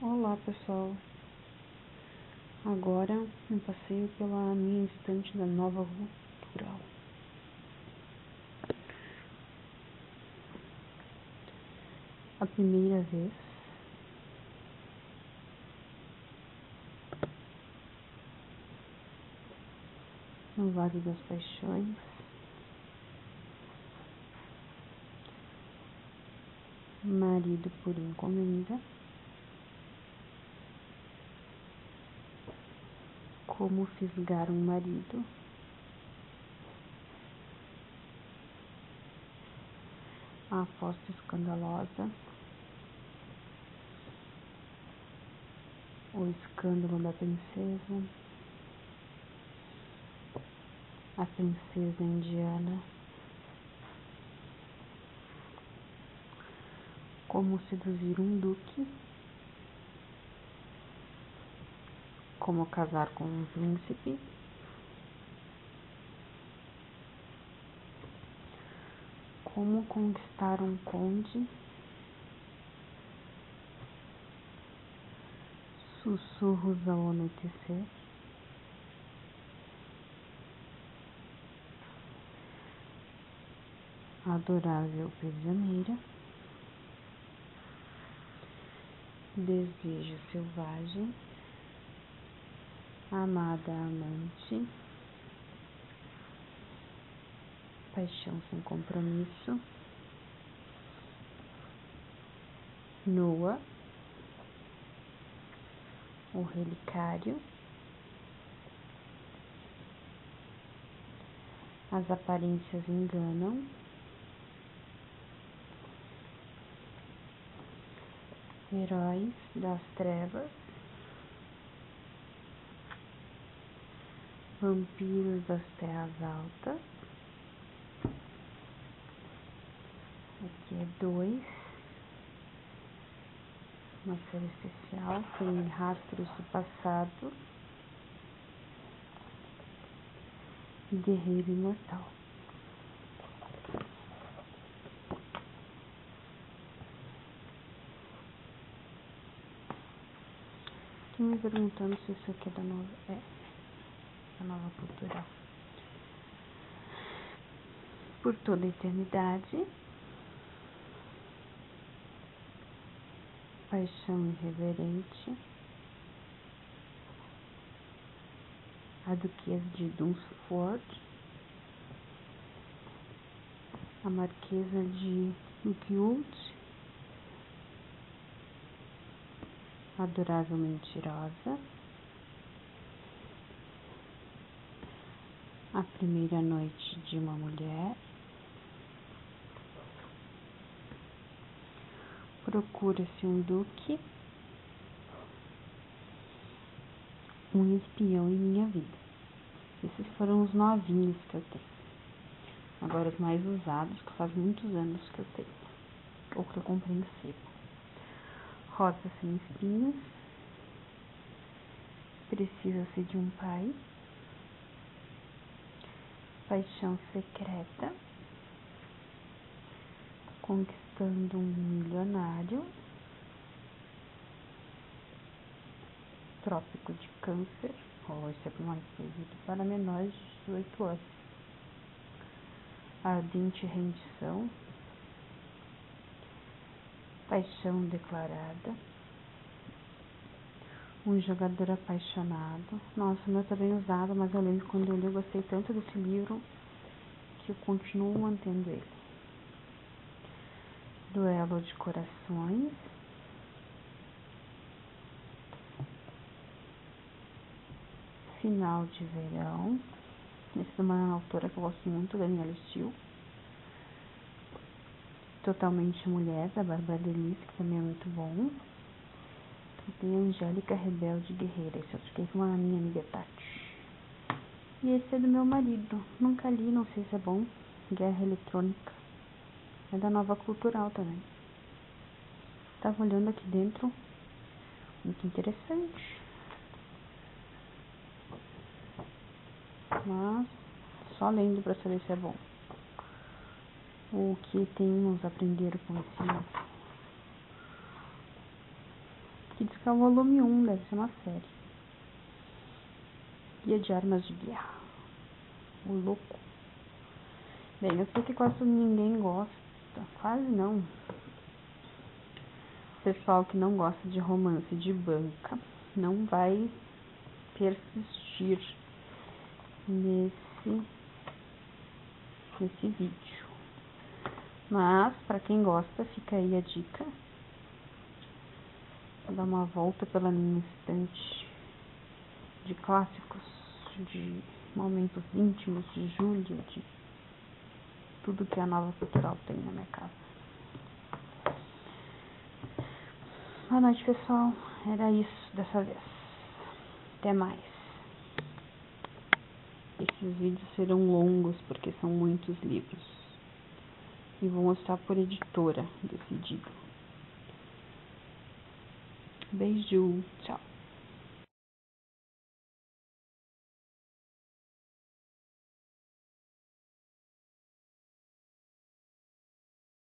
Olá pessoal, agora um passeio pela minha estante da Nova Cultural. A primeira vez no Vale das Paixões, Marido por Encomenda, Como Fisgar um Marido, A Aposta Escandalosa, O Escândalo da Princesa, A Princesa Indiana, Como Seduzir um Duque, Como Casar com um Príncipe, Como Conquistar um Conde, Sussurros ao Anoitecer, Adorável Prisioneira, Desejo Selvagem, Amada Amante, Paixão Sem Compromisso, Nua, O Relicário, As Aparências Enganam, Heróis das Trevas, Vampiros das Terras Altas. Aqui é 2, uma série especial, tem Rastros do Passado, Guerreiro Imortal. Estou me perguntando se isso aqui é da Nova Cultural. Por Toda a Eternidade, Paixão Irreverente, A Duquesa de Dunsford, A Marquesa de Guild, Adorável Mentirosa, A Primeira Noite de uma Mulher, Procura-se um Duque, Um Espião em Minha Vida. Esses foram os novinhos que eu tenho. Agora os mais usados, que faz muitos anos que eu tenho, ou que eu comprei em sebo. Rosa Sem Espinhos, Precisa-se de um Pai, Paixão Secreta, Conquistando um Milionário, Trópico de Câncer, esse é mais proibido para menores de 18 anos, Ardente Rendição, Paixão Declarada, Um Jogador Apaixonado. Nossa, o meu tá bem usado, mas eu lembro quando eu li, eu gostei tanto desse livro que eu continuo mantendo ele. Duelo de Corações, Final de Verão, esse é uma autora que eu gosto muito, Daniela Steele. Totalmente Mulher, da Bárbara Delice, que também é muito bom. E tem Angélica Rebelde Guerreira, esse eu fiquei com a minha amiga Tati. E esse é do meu marido, nunca li, não sei se é bom, Guerra Eletrônica, é da Nova Cultural também. Tava olhando aqui dentro, muito interessante, mas só lendo pra saber se é bom. O que temos aprender com esse Que diz que é o volume 1, deve ser uma série. Guia de Armas de Guerra. O louco. Bem, eu sei que quase ninguém gosta. Quase não. O pessoal que não gosta de romance de banca não vai persistir nesse vídeo. Mas, para quem gosta, fica aí a dica. Vou dar uma volta pela minha estante de clássicos, de momentos íntimos, de Júlia, de tudo que a Nova Cultural tem na minha casa. Boa noite, pessoal. Era isso dessa vez. Até mais. Esses vídeos serão longos porque são muitos livros. E vou mostrar por editora decidido. Beijo. Tchau.